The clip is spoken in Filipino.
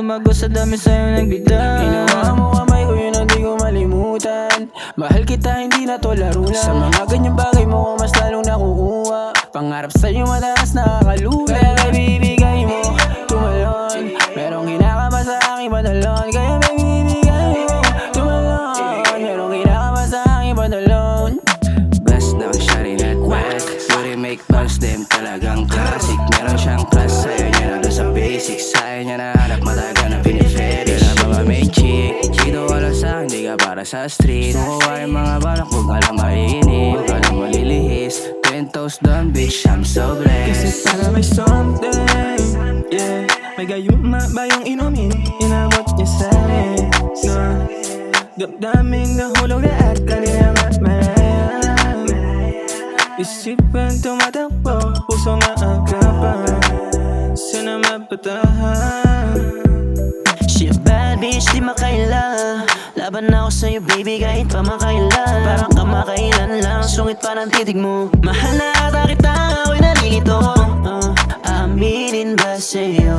lumago sa dami sa'yo nagbigay. Ginawa mo kamay ko, yun ang di ko malimutan. Mahal kita, hindi na to laro lang. Sa mga ganyang bagay mo ko mas lalong nakukuha. Pangarap sa'yo madalas nakakalula. Kaya may bibigay mo tumalon. Merong kinakaba sa aking pantalon. Kaya may bibigay mo tumalon. Merong kinakaba sa aking pantalon. Blast daw siya rin at wet. Yuri make bars, dem talagang classic. Meron siyang class, sa'yo niya na doon sa basics. Sa'yo niya na hanap matagal na pinifetish. Kailan ba may chick? Chito ka lang sa'kin, di ka para sa street. Kukuha yung mga balak, huwag ka lang mainip. Huwag ka lang malilihis. 10 toes down, bitch, I'm so Kasi blessed. para may something, yeah. May gayuma ba yung inumin? Inabot niya sa'kin, no. Damdaming nahulog lahat, kanina matmayan. Isipan tumatakbo, puso nga agapan. Sana mapatahan. She a bad bitch, di makaila. Laban ako sa'yo baby kahit pa makailan. Parang kamakailan lang, sungit pa ng titig mo. Mahal na ata kita, ako'y nalilito. Aaminin ba sa'yo?